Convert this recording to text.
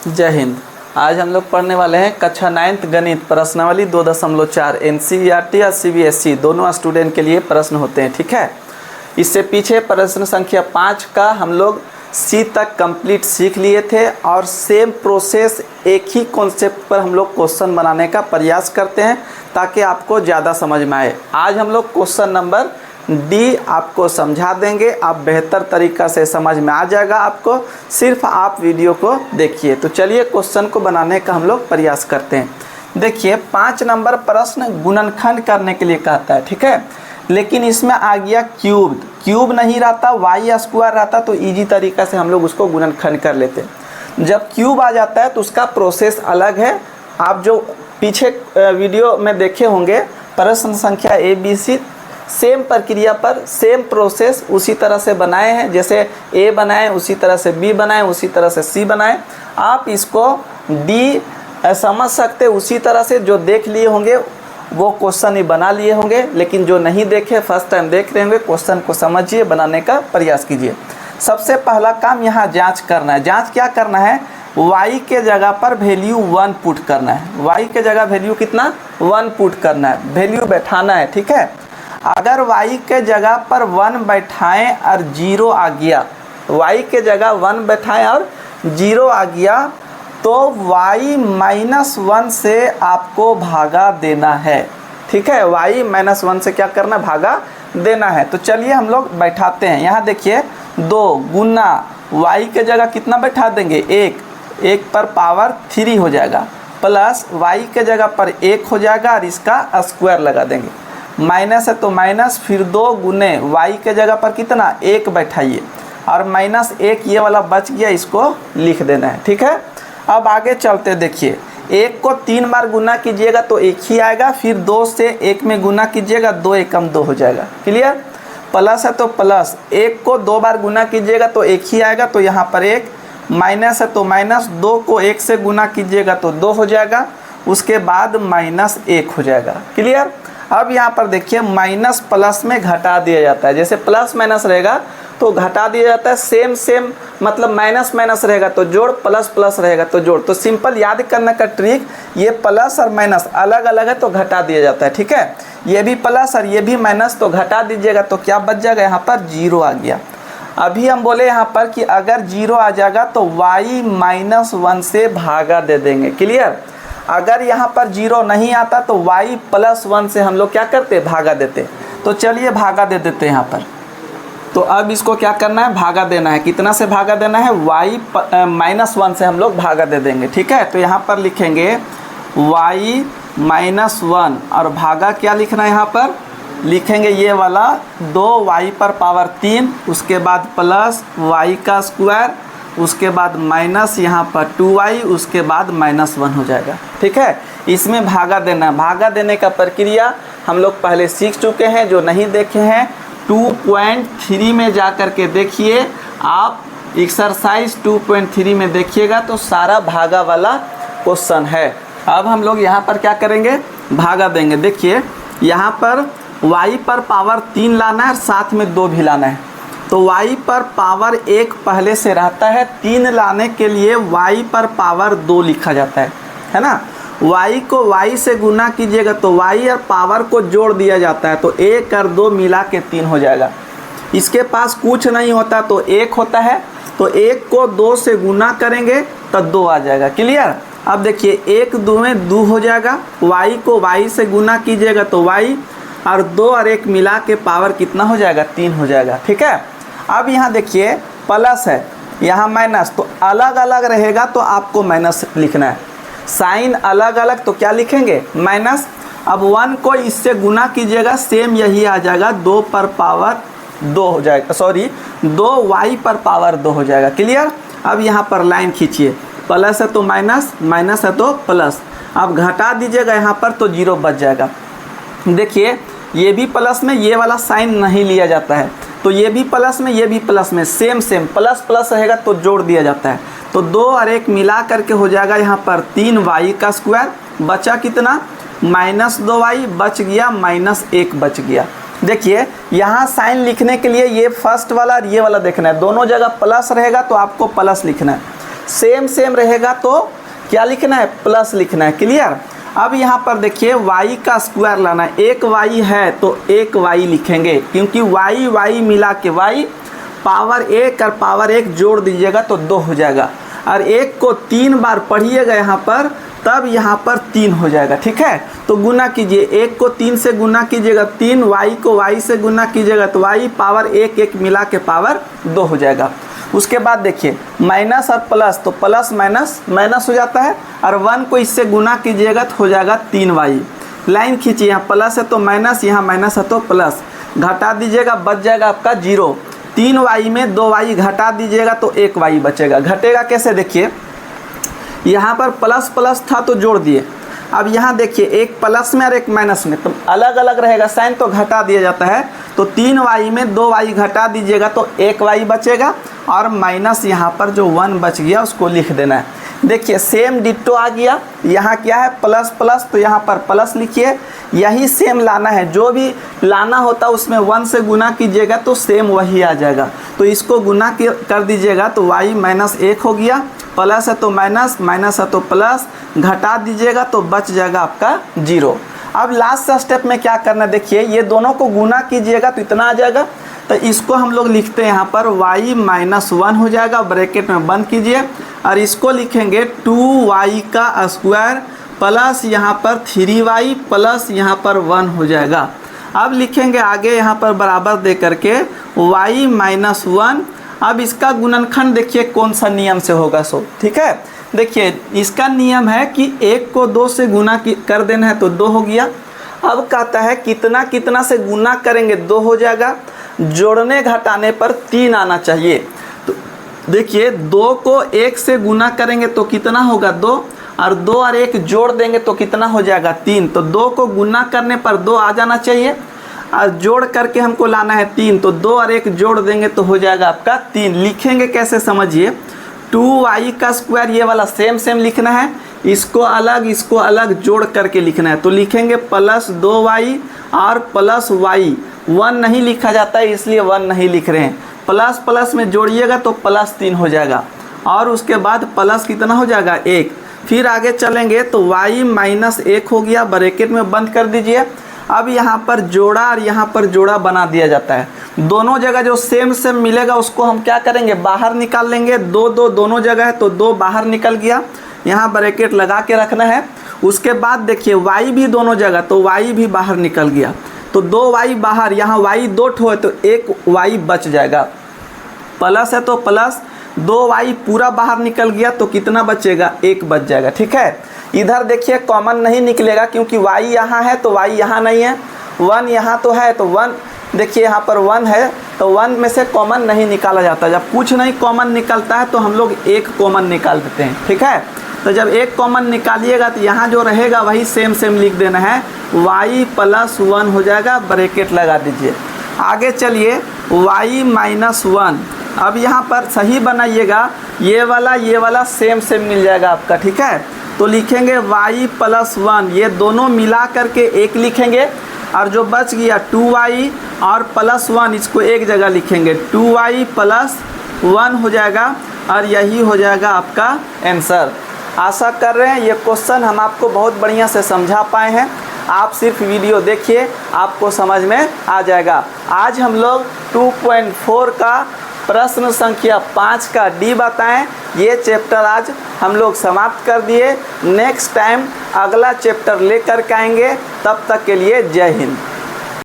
जय हिंद। आज हम लोग पढ़ने वाले हैं कक्षा 9th गणित प्रश्नावली 2.4 NCERT या CBSE दोनों स्टूडेंट के लिए प्रश्न होते हैं। ठीक है, इससे पीछे प्रश्न संख्या 5 का हम लोग C तक कंप्लीट सीख लिए थे और सेम प्रोसेस एक ही कॉन्सेप्ट पर हम लोग क्वेश्चन बनाने का प्रयास करते हैं ताकि आपको ज़्यादा समझ में आए। आज हम लोग क्वेश्चन नंबर D आपको समझा देंगे, आप बेहतर तरीक़ा से समझ में आ जाएगा आपको, सिर्फ आप वीडियो को देखिए। तो चलिए क्वेश्चन को बनाने का हम लोग प्रयास करते हैं। देखिए 5 नंबर प्रश्न गुणनखंड करने के लिए कहता है, ठीक है, लेकिन इसमें आ गया क्यूब नहीं रहता, वाई स्क्वायर रहता तो इजी तरीक़ा से हम लोग उसको गुणनखंड कर लेते। जब क्यूब आ जाता है तो उसका प्रोसेस अलग है। आप जो पीछे वीडियो में देखे होंगे प्रश्न संख्या ABC सेम प्रक्रिया पर सेम प्रोसेस उसी तरह से बनाए हैं, जैसे A बनाए उसी तरह से B बनाए, उसी तरह से C बनाए। आप इसको D समझ सकते उसी तरह से, जो देख लिए होंगे वो क्वेश्चन ही बना लिए होंगे, लेकिन जो नहीं देखे फर्स्ट टाइम देख रहे होंगे क्वेश्चन को समझिए, बनाने का प्रयास कीजिए। सबसे पहला काम यहाँ जांच करना है। जांच क्या करना है, y के जगह पर वैल्यू 1 पुट करना है। y के जगह वैल्यू कितना 1 पुट करना है, वैल्यू बैठाना है। ठीक है, अगर y के जगह पर 1 बैठाएं और 0 आ गया, y के जगह 1 बैठाएं और 0 आ गया तो y -1 से आपको भागा देना है। ठीक है, y -1 से क्या करना, भागा देना है। तो चलिए हम लोग बैठाते हैं। यहाँ देखिए 2 गुना y के जगह कितना बैठा देंगे, 1 पर पावर 3 हो जाएगा, प्लस y के जगह पर 1 हो जाएगा और इसका स्क्वायर लगा देंगे, माइनस है तो माइनस, फिर 2 गुने y के जगह पर कितना 1 बैठाइए और -1 ये वाला बच गया, इसको लिख देना है। ठीक है, अब आगे चलते। देखिए 1 को 3 बार गुना कीजिएगा तो 1 ही आएगा, फिर 2 से 1 में गुना कीजिएगा, 2 एकम 2 हो जाएगा, क्लियर। प्लस है तो प्लस, 1 को 2 बार गुना कीजिएगा तो 1 ही आएगा, तो यहाँ पर 1, माइनस है तो माइनस, 2 को 1 से गुना कीजिएगा तो 2 हो जाएगा, उसके बाद -1 हो जाएगा, क्लियर। अब यहाँ पर देखिए माइनस प्लस में घटा दिया जाता है, जैसे प्लस माइनस रहेगा तो घटा दिया जाता है, सेम मतलब माइनस माइनस रहेगा तो जोड़, प्लस प्लस रहेगा तो जोड़। तो सिंपल याद करने का ट्रिक, ये प्लस और माइनस अलग अलग है तो घटा दिया जाता है। ठीक है, ये भी प्लस और ये भी माइनस तो घटा दीजिएगा, तो क्या बच जाएगा, यहाँ पर 0 आ गया। अभी हम बोले यहाँ पर कि अगर 0 आ जाएगा तो y -1 से भागा दे देंगे, क्लियर। अगर यहाँ पर 0 नहीं आता तो y +1 से हम लोग क्या करते, भागा देते। तो चलिए भागा दे देते यहाँ पर। तो अब इसको क्या करना है, भागा देना है। कितना से भागा देना है, y -1 से हम लोग भागा दे देंगे। ठीक है, तो यहाँ पर लिखेंगे y -1 और भागा क्या लिखना है, यहाँ पर लिखेंगे ये वाला 2y पर पावर 3, उसके बाद प्लस y का स्क्वायर, उसके बाद माइनस यहाँ पर 2y, उसके बाद -1 हो जाएगा। ठीक है, इसमें भागा देना, भागा देने का प्रक्रिया हम लोग पहले सीख चुके हैं। जो नहीं देखे हैं 2.3 में जा कर के देखिए, आप एक्सरसाइज 2.3 में देखिएगा तो सारा भागा वाला क्वेश्चन है। अब हम लोग यहाँ पर क्या करेंगे, भागा देंगे। देखिए यहाँ पर y पर पावर 3 लाना है, साथ में 2 भी लाना है, तो y पर पावर 1 पहले से रहता है, 3 लाने के लिए y पर पावर 2 लिखा जाता है ना। y को y से गुना कीजिएगा तो y और पावर को जोड़ दिया जाता है, तो 1 और 2 मिला के 3 हो जाएगा। इसके पास कुछ नहीं होता तो 1 होता है, तो 1 को 2 से गुना करेंगे तो 2 आ जाएगा, क्लियर। अब देखिए 1 2 में 2 हो जाएगा, y को y से गुना कीजिएगा तो y और 2 और 1 मिला के पावर कितना हो जाएगा, 3 हो जाएगा। ठीक है, अब यहाँ देखिए प्लस है, यहाँ माइनस, तो अलग अलग रहेगा तो आपको माइनस लिखना है, साइन अलग अलग तो क्या लिखेंगे, माइनस। अब 1 को इससे गुना कीजिएगा, सेम यही आ जाएगा, 2 पर पावर 2 हो जाएगा, सॉरी 2y पर पावर 2 हो जाएगा, क्लियर। अब यहाँ पर लाइन खींचिए, प्लस है तो माइनस, माइनस है तो प्लस, अब घटा दीजिएगा यहाँ पर तो 0 बच जाएगा। देखिए ये भी प्लस में, ये वाला साइन नहीं लिया जाता है, तो ये भी प्लस में, ये भी प्लस में, सेम प्लस प्लस रहेगा तो जोड़ दिया जाता है, तो 2 और 1 मिला करके हो जाएगा यहाँ पर 3y का स्क्वायर, बचा कितना -2y, बच गया -1 बच गया। देखिए यहाँ साइन लिखने के लिए ये फर्स्ट वाला और ये वाला देखना है, दोनों जगह प्लस रहेगा तो आपको प्लस लिखना है, सेम सेम रहेगा तो क्या लिखना है, प्लस लिखना है। क्लियर। अब यहाँ पर देखिए y का स्क्वायर लाना है, एक y है तो एक y लिखेंगे, क्योंकि y मिला के y पावर 1 और पावर 1 जोड़ दीजिएगा तो 2 हो जाएगा, और 1 को 3 बार पढ़िएगा यहाँ पर, तब यहाँ पर 3 हो जाएगा। ठीक है, तो गुना कीजिए, 1 को 3 से गुना कीजिएगा 3, y को y से गुना कीजिएगा तो y पावर 1 मिला के पावर 2 हो जाएगा। उसके बाद देखिए माइनस और प्लस, तो प्लस माइनस माइनस हो जाता है, और 1 को इससे गुना कीजिएगा तो हो जाएगा 3y। लाइन खींचिए, यहाँ प्लस है तो माइनस, यहाँ माइनस है तो प्लस, घटा दीजिएगा बच जाएगा आपका 0। 3y में 2y घटा दीजिएगा तो 1y बचेगा। घटेगा कैसे, देखिए यहाँ पर प्लस प्लस था तो जोड़ दिए, अब यहाँ देखिए एक प्लस में और एक माइनस में, तो अलग अलग रहेगा साइन तो घटा दिया जाता है, तो 3y में 2y घटा दीजिएगा तो 1y बचेगा, और माइनस यहाँ पर जो 1 बच गया उसको लिख देना है। देखिए सेम डिट्टो आ गया, यहाँ क्या है प्लस प्लस, तो यहाँ पर प्लस लिखिए, यही सेम लाना है, जो भी लाना होता है उसमें 1 से गुना कीजिएगा तो सेम वही आ जाएगा। तो इसको गुना कर दीजिएगा तो y माइनस 1 हो गया, प्लस है तो माइनस, माइनस है तो प्लस, घटा दीजिएगा तो बच जाएगा आपका 0। अब लास्ट स्टेप में क्या करना, देखिए ये दोनों को गुना कीजिएगा तो इतना आ जाएगा, तो इसको हम लोग लिखते हैं यहाँ पर y माइनस 1 हो जाएगा, ब्रैकेट में बंद कीजिए, और इसको लिखेंगे 2y का स्क्वायर प्लस यहाँ पर 3y प्लस यहाँ पर 1 हो जाएगा। अब लिखेंगे आगे यहाँ पर बराबर दे करके y माइनस 1। अब इसका गुणनखंड देखिए कौन सा नियम से होगा सो, ठीक है। देखिए इसका नियम है कि 1 को 2 से गुना कर देना है तो 2 हो गया। अब कहता है कितना कितना से गुना करेंगे 2 हो जाएगा, जोड़ने घटाने पर 3 आना चाहिए। तो देखिए 2 को 1 से गुना करेंगे तो कितना होगा 2, और 2 और 1 जोड़ देंगे तो कितना हो जाएगा 3। तो 2 को गुना करने पर 2 आ जाना चाहिए, और जोड़ करके हमको लाना है 3, तो 2 और 1 जोड़ देंगे तो हो जाएगा आपका 3। लिखेंगे कैसे समझिए, 2y का स्क्वायर ये वाला सेम सेम लिखना है, इसको अलग जोड़ करके लिखना है, तो लिखेंगे प्लस 2y और प्लस y। 1 नहीं लिखा जाता है इसलिए 1 नहीं लिख रहे हैं, प्लस प्लस में जोड़िएगा तो प्लस 3 हो जाएगा, और उसके बाद प्लस कितना हो जाएगा 1। फिर आगे चलेंगे तो y माइनस 1 हो गया, ब्रैकेट में बंद कर दीजिए। अब यहाँ पर जोड़ा और यहाँ पर जोड़ा बना दिया जाता है, दोनों जगह जो सेम सेम मिलेगा उसको हम क्या करेंगे बाहर निकाल लेंगे। 2 2 दोनों जगह है तो 2 बाहर निकल गया, यहाँ ब्रैकेट लगा के रखना है। उसके बाद देखिए y भी दोनों जगह, तो y भी बाहर निकल गया, तो 2y बाहर, यहाँ y 2 ठो है तो 1y बच जाएगा। प्लस है तो प्लस, 2y पूरा बाहर निकल गया तो कितना बचेगा 1 बच जाएगा। ठीक है, इधर देखिए कॉमन नहीं निकलेगा क्योंकि y यहाँ है तो y यहाँ नहीं है, 1 यहाँ तो है तो 1, देखिए यहाँ पर 1 है तो 1 में से कॉमन नहीं निकाला जाता। जब कुछ नहीं कॉमन निकलता है तो हम लोग 1 कॉमन निकाल देते हैं। ठीक है, तो जब 1 कॉमन निकालिएगा तो यहाँ जो रहेगा वही सेम सेम लिख देना है, y प्लस 1 हो जाएगा, ब्रैकेट लगा दीजिए। आगे चलिए y माइनस 1, अब यहाँ पर सही बनाइएगा, ये वाला सेम सेम मिल जाएगा आपका। ठीक है, तो लिखेंगे y प्लस 1, ये दोनों मिला करके 1 लिखेंगे, और जो बच गया 2y और प्लस 1 इसको एक जगह लिखेंगे, 2y प्लस 1 हो जाएगा, और यही हो जाएगा आपका आंसर। आशा कर रहे हैं ये क्वेश्चन हम आपको बहुत बढ़िया से समझा पाए हैं। आप सिर्फ वीडियो देखिए, आपको समझ में आ जाएगा। आज हम लोग 2.4 का प्रश्न संख्या 5 का डी बताएं, ये चैप्टर आज हम लोग समाप्त कर दिए। नेक्स्ट टाइम अगला चैप्टर लेकर के आएंगे, तब तक के लिए जय हिंद।